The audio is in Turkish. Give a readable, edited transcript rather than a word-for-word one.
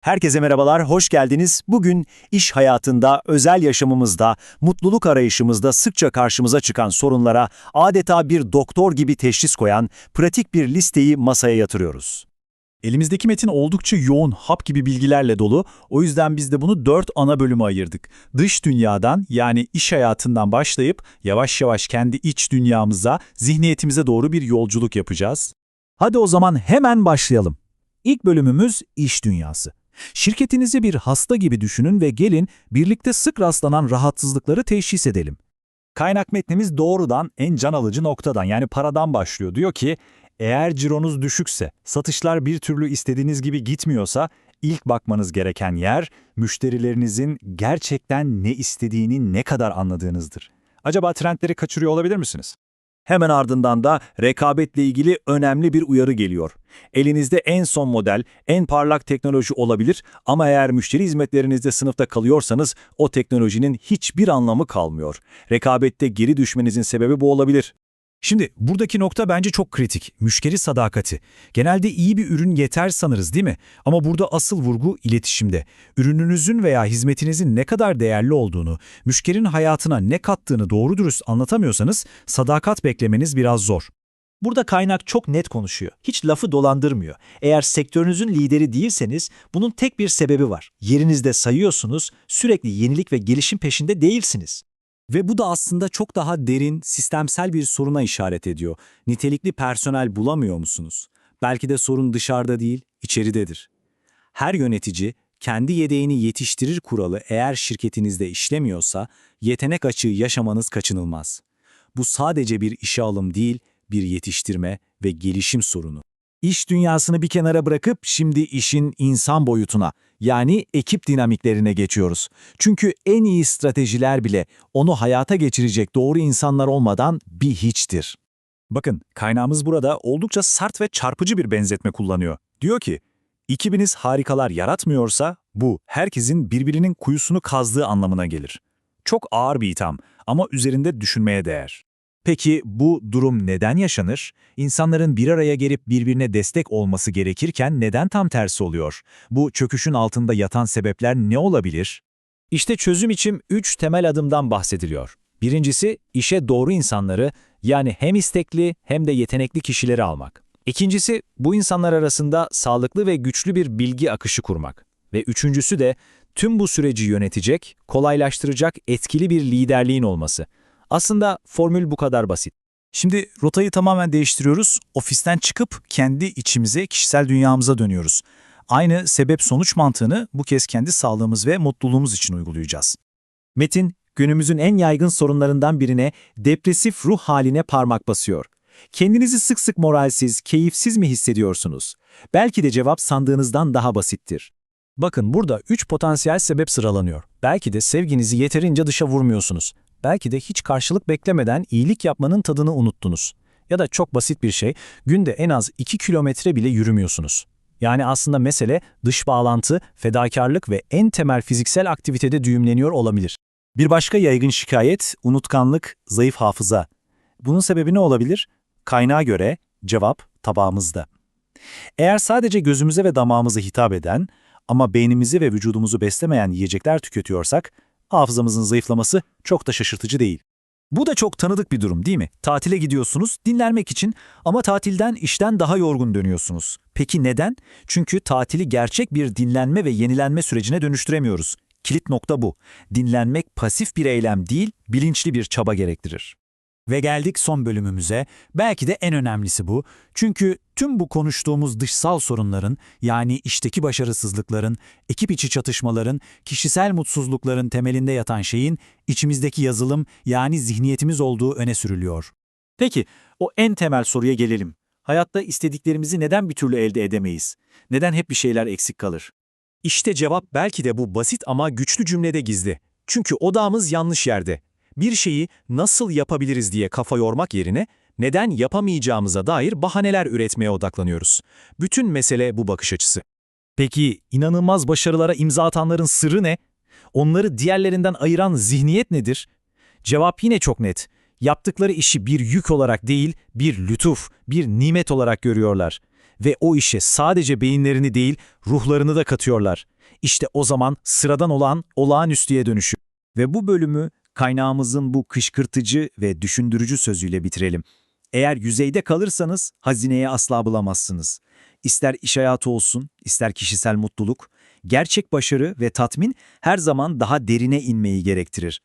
Herkese merhabalar, hoş geldiniz. Bugün iş hayatında, özel yaşamımızda, mutluluk arayışımızda sıkça karşımıza çıkan sorunlara adeta bir doktor gibi teşhis koyan pratik bir listeyi masaya yatırıyoruz. Elimizdeki metin oldukça yoğun, hap gibi bilgilerle dolu. O yüzden biz de bunu 4 ana bölüme ayırdık. Dış dünyadan yani iş hayatından başlayıp yavaş yavaş kendi iç dünyamıza, zihniyetimize doğru bir yolculuk yapacağız. Hadi o zaman hemen başlayalım. İlk bölümümüz iş dünyası. Şirketinizi bir hasta gibi düşünün ve gelin birlikte sık rastlanan rahatsızlıkları teşhis edelim. Kaynak metnimiz doğrudan en can alıcı noktadan yani paradan başlıyor. Diyor ki, eğer cironuz düşükse, satışlar bir türlü istediğiniz gibi gitmiyorsa, ilk bakmanız gereken yer, müşterilerinizin gerçekten ne istediğini ne kadar anladığınızdır. Acaba trendleri kaçırıyor olabilir misiniz? Hemen ardından da rekabetle ilgili önemli bir uyarı geliyor. Elinizde en son model, en parlak teknoloji olabilir ama eğer müşteri hizmetlerinizde sınıfta kalıyorsanız o teknolojinin hiçbir anlamı kalmıyor. Rekabette geri düşmenizin sebebi bu olabilir. Şimdi buradaki nokta bence çok kritik. Müşteri sadakati. Genelde iyi bir ürün yeter sanırız değil mi? Ama burada asıl vurgu iletişimde. Ürününüzün veya hizmetinizin ne kadar değerli olduğunu, müşterinin hayatına ne kattığını doğru dürüst anlatamıyorsanız sadakat beklemeniz biraz zor. Burada kaynak çok net konuşuyor. Hiç lafı dolandırmıyor. Eğer sektörünüzün lideri değilseniz bunun tek bir sebebi var. Yerinizde sayıyorsunuz, sürekli yenilik ve gelişim peşinde değilsiniz. Ve bu da aslında çok daha derin, sistemsel bir soruna işaret ediyor. Nitelikli personel bulamıyor musunuz? Belki de sorun dışarıda değil, içeridedir. Her yönetici, kendi yedeğini yetiştirir kuralı eğer şirketinizde işlemiyorsa, yetenek açığı yaşamanız kaçınılmaz. Bu sadece bir işe alım değil, bir yetiştirme ve gelişim sorunu. İş dünyasını bir kenara bırakıp şimdi işin insan boyutuna, yani ekip dinamiklerine geçiyoruz. Çünkü en iyi stratejiler bile onu hayata geçirecek doğru insanlar olmadan bir hiçtir. Bakın, kaynağımız burada oldukça sert ve çarpıcı bir benzetme kullanıyor. Diyor ki, ekibiniz harikalar yaratmıyorsa bu herkesin birbirinin kuyusunu kazdığı anlamına gelir. Çok ağır bir itham ama üzerinde düşünmeye değer. Peki bu durum neden yaşanır? İnsanların bir araya gelip birbirine destek olması gerekirken neden tam tersi oluyor? Bu çöküşün altında yatan sebepler ne olabilir? İşte çözüm için 3 temel adımdan bahsediliyor. Birincisi, işe doğru insanları, yani hem istekli hem de yetenekli kişileri almak. İkincisi, bu insanlar arasında sağlıklı ve güçlü bir bilgi akışı kurmak. Ve üçüncüsü de tüm bu süreci yönetecek, kolaylaştıracak etkili bir liderliğin olması. Aslında formül bu kadar basit. Şimdi rotayı tamamen değiştiriyoruz. Ofisten çıkıp kendi içimize, kişisel dünyamıza dönüyoruz. Aynı sebep-sonuç mantığını bu kez kendi sağlığımız ve mutluluğumuz için uygulayacağız. Metin, günümüzün en yaygın sorunlarından birine, depresif ruh haline parmak basıyor. Kendinizi sık sık moralsiz, keyifsiz mi hissediyorsunuz? Belki de cevap sandığınızdan daha basittir. Bakın burada 3 potansiyel sebep sıralanıyor. Belki de sevginizi yeterince dışa vurmuyorsunuz. Belki de hiç karşılık beklemeden iyilik yapmanın tadını unuttunuz. Ya da çok basit bir şey, günde en az 2 kilometre bile yürümüyorsunuz. Yani aslında mesele dış bağlantı, fedakarlık ve en temel fiziksel aktivitede düğümleniyor olabilir. Bir başka yaygın şikayet, unutkanlık, zayıf hafıza. Bunun sebebi ne olabilir? Kaynağa göre cevap tabağımızda. Eğer sadece gözümüze ve damağımıza hitap eden ama beynimizi ve vücudumuzu beslemeyen yiyecekler tüketiyorsak, hafızamızın zayıflaması çok da şaşırtıcı değil. Bu da çok tanıdık bir durum değil mi? Tatile gidiyorsunuz dinlenmek için ama tatilden işten daha yorgun dönüyorsunuz. Peki neden? Çünkü tatili gerçek bir dinlenme ve yenilenme sürecine dönüştüremiyoruz. Kilit nokta bu. Dinlenmek pasif bir eylem değil, bilinçli bir çaba gerektirir. Ve geldik son bölümümüze. Belki de en önemlisi bu. Çünkü tüm bu konuştuğumuz dışsal sorunların, yani işteki başarısızlıkların, ekip içi çatışmaların, kişisel mutsuzlukların temelinde yatan şeyin içimizdeki yazılım, yani zihniyetimiz olduğu öne sürülüyor. Peki, o en temel soruya gelelim. Hayatta istediklerimizi neden bir türlü elde edemeyiz? Neden hep bir şeyler eksik kalır? İşte cevap belki de bu basit ama güçlü cümlede gizli. Çünkü odağımız yanlış yerde. Bir şeyi nasıl yapabiliriz diye kafa yormak yerine neden yapamayacağımıza dair bahaneler üretmeye odaklanıyoruz. Bütün mesele bu bakış açısı. Peki inanılmaz başarılara imza atanların sırrı ne? Onları diğerlerinden ayıran zihniyet nedir? Cevap yine çok net. Yaptıkları işi bir yük olarak değil, bir lütuf, bir nimet olarak görüyorlar. Ve o işe sadece beyinlerini değil, ruhlarını da katıyorlar. İşte o zaman sıradan olan olağanüstüye dönüşüyor. Ve bu bölümü kaynağımızın bu kışkırtıcı ve düşündürücü sözüyle bitirelim. Eğer yüzeyde kalırsanız hazineyi asla bulamazsınız. İster iş hayatı olsun, ister kişisel mutluluk, gerçek başarı ve tatmin her zaman daha derine inmeyi gerektirir.